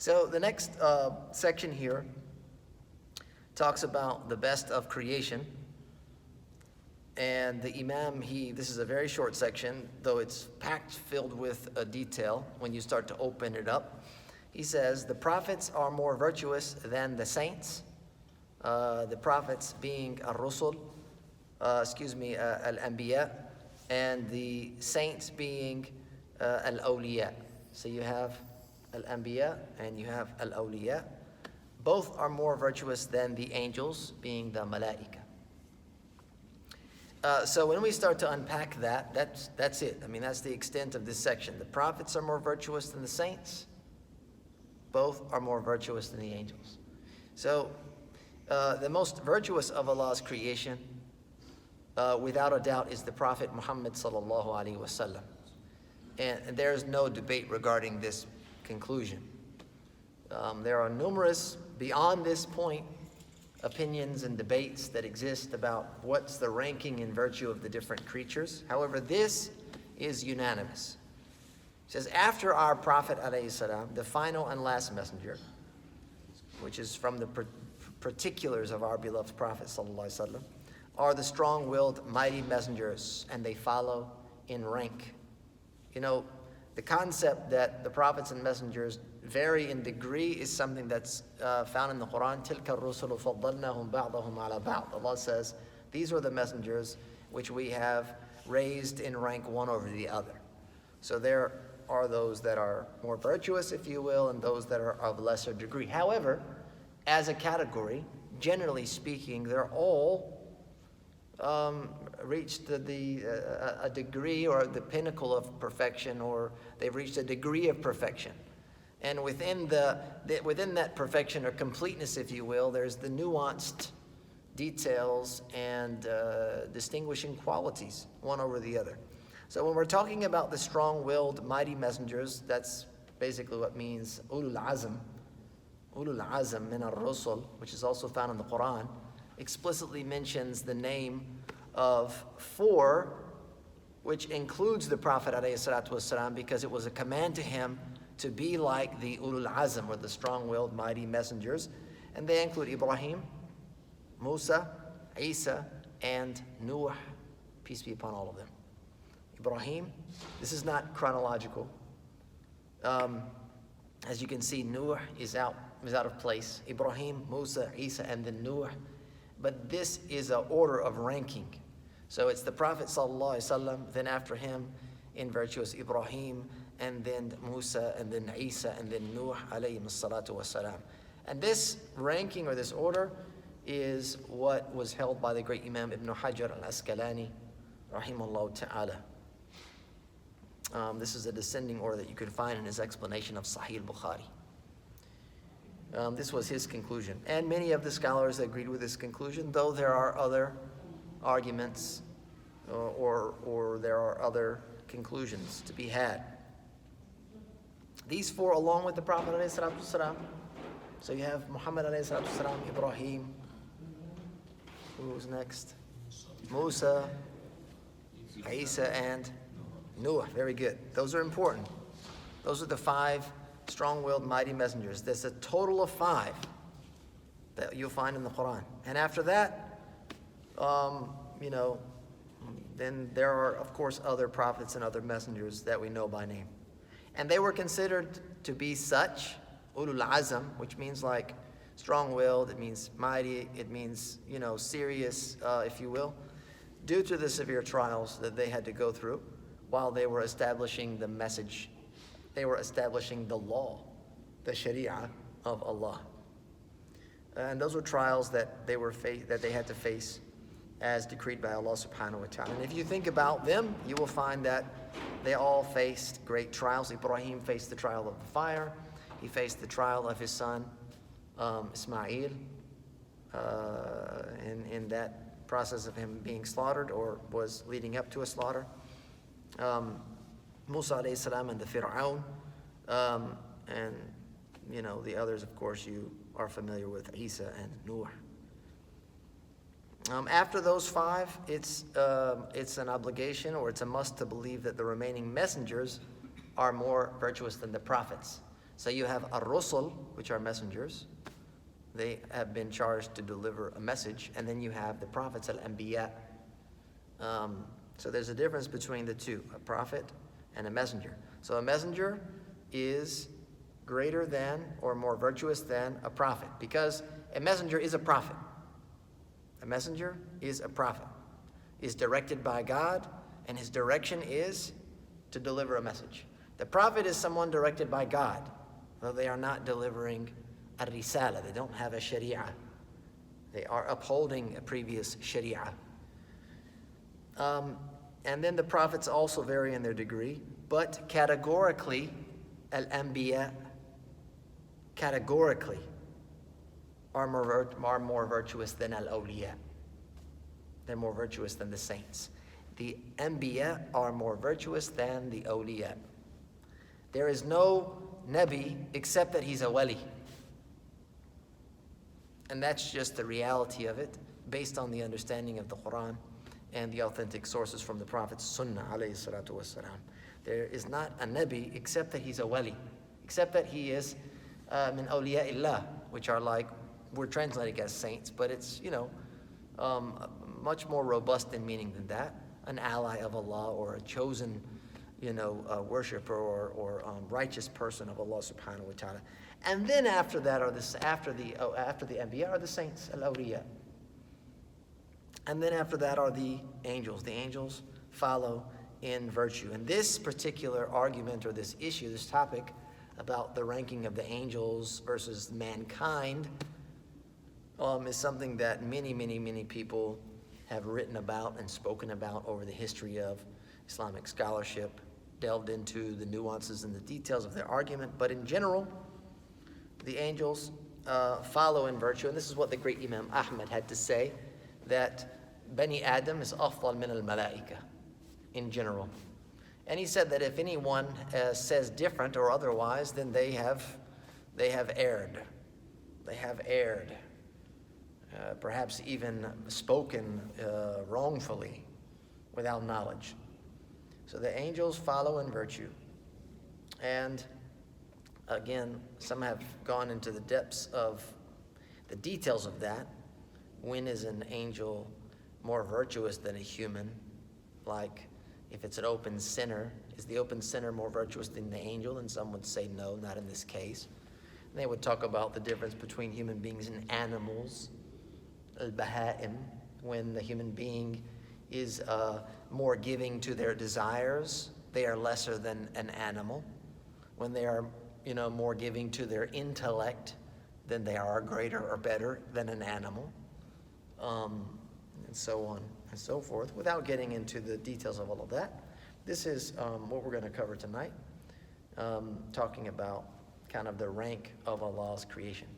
So the next section here talks about the best of creation. And the Imam, this is a very short section, though it's packed filled with detail when you start to open it up. He says, the prophets are more virtuous than the saints. The prophets being al-Rusul, al-Anbiya, and the saints being al-Awliya. So you have al-Anbiya and you have al-Awliya. Both are more virtuous than the angels, being the Malaika. So when we start to unpack that, that's it. I mean, that's the extent of this section. The prophets are more virtuous than the saints. Both are more virtuous than the angels. So the most virtuous of Allah's creation, without a doubt, is the Prophet Muhammad sallallahu alaihi wasallam. And there's no debate regarding this conclusion. There are numerous, beyond this point, opinions and debates that exist about what's the ranking in virtue of the different creatures. However, this is unanimous. It says, after our Prophet alayhi salam, the final and last messenger, which is from the particulars of our beloved Prophet sallallahu alaihi wasallam, are the strong-willed, mighty messengers, and they follow in rank. You know, the concept that the prophets and messengers vary in degree is something that's found in the Quran. تِلْكَ الرُّسُلُ فَضَّلْنَاهُمْ بَعْضَهُمْ عَلَى بَعْض. Allah says, these are the messengers which we have raised in rank one over the other. So there are those that are more virtuous, if you will, and those that are of lesser degree. However, as a category, generally speaking, they're all reached a degree or the pinnacle of perfection, or they've reached a degree of perfection. And within that perfection or completeness, if you will, there's the nuanced details and distinguishing qualities, one over the other. So when we're talking about the strong-willed, mighty messengers, that's basically what means ulul azm min ar-rusul, which is also found in the Quran, explicitly mentions the name of 4, which includes the Prophet ﷺ, because it was a command to him to be like the ulul azm, or the strong-willed, mighty messengers. And they include Ibrahim, Musa, Isa, and Nuh. Peace be upon all of them. Ibrahim, this is not chronological. As you can see, Nuh is out of place. Ibrahim, Musa, Isa, and then Nuh. But this is an order of ranking. So it's the Prophet ﷺ, then after him in virtue is Ibrahim, and then Musa, and then Isa, and then Nuh alayhi salatu wasalam. And this ranking or this order is what was held by the great Imam Ibn Hajar al-Asqalani, rahimahullah ta'ala. This is a descending order that you can find in his explanation of Sahih al-Bukhari. This was his conclusion. And many of the scholars agreed with this conclusion, though there are other arguments or there are other conclusions to be had. These 4, along with the Prophet ﷺ, so you have Muhammad ﷺ, Ibrahim, who's next? Musa, Isa, and Noah. Very good. Those are important. Those are the 5 strong-willed, mighty messengers. There's a total of 5 that you'll find in the Quran. And after that, then there are, of course, other prophets and other messengers that we know by name. And they were considered to be such, ulul azm, which means like strong-willed, it means mighty, it means, serious, if you will, due to the severe trials that they had to go through while they were establishing the message. They were establishing the law, the sharia of Allah. And those were trials that they had to face as decreed by Allah subhanahu wa ta'ala. And if you think about them, you will find that they all faced great trials. Ibrahim faced the trial of the fire. He faced the trial of his son, Ismail, in that process of him being slaughtered, or was leading up to a slaughter. Musa alayhi salam and the Fir'aun, and the others, of course, you are familiar with, Isa and Nuh. After those 5, it's an obligation, or it's a must, to believe that the remaining messengers are more virtuous than the prophets. So you have ar-rusul, which are messengers. They have been charged to deliver a message. And then you have the prophets, al-anbiya. So there's a difference between the two, a prophet and a messenger. So a messenger is greater than or more virtuous than a prophet, because a messenger is a prophet. A messenger is a prophet, is directed by God, and his direction is to deliver a message. The prophet is someone directed by God, though they are not delivering a risala. They don't have a sharia. They are upholding a previous sharia. And then the prophets also vary in their degree, but categorically, al-anbiya categorically are more virtuous than al-awliya. They're more virtuous than the saints. The anbiya are more virtuous than the awliya. There is no nabi except that he's a wali. And that's just the reality of it, based on the understanding of the Quran and the authentic sources from the Prophet's Sunnah, alayhi salatu wassalam. There is not a Nabi except that he's a wali, except that he is min awliya'illah, which are like, we're translating as saints, but it's, much more robust in meaning than that. An ally of Allah, or a chosen, worshiper or righteous person of Allah subhanahu wa ta'ala. And then after that after the Anbiya are the saints, al-awliya. And then after that are the angels. The angels follow in virtue. And this particular argument, or this issue, this topic about the ranking of the angels versus mankind is something that many, many, many people have written about and spoken about over the history of Islamic scholarship, delved into the nuances and the details of their argument. But in general, the angels follow in virtue. And this is what the great Imam Ahmad had to say, that Bani Adam is afdal min al-malaika in general. And he said that if anyone says different or otherwise, then they have erred. They have erred. Perhaps even spoken wrongfully without knowledge. So the angels follow in virtue. And again, some have gone into the depths of the details of that. When is an angel more virtuous than a human? Like, if it's an open sinner, is the open sinner more virtuous than the angel? And some would say no, not in this case. And they would talk about the difference between human beings and animals, al-baha'im, when the human being is more giving to their desires, they are lesser than an animal. When they are, more giving to their intellect, then they are greater or better than an animal. And so on and so forth, without getting into the details of all of that. This is what we're going to cover tonight, talking about kind of the rank of Allah's creation.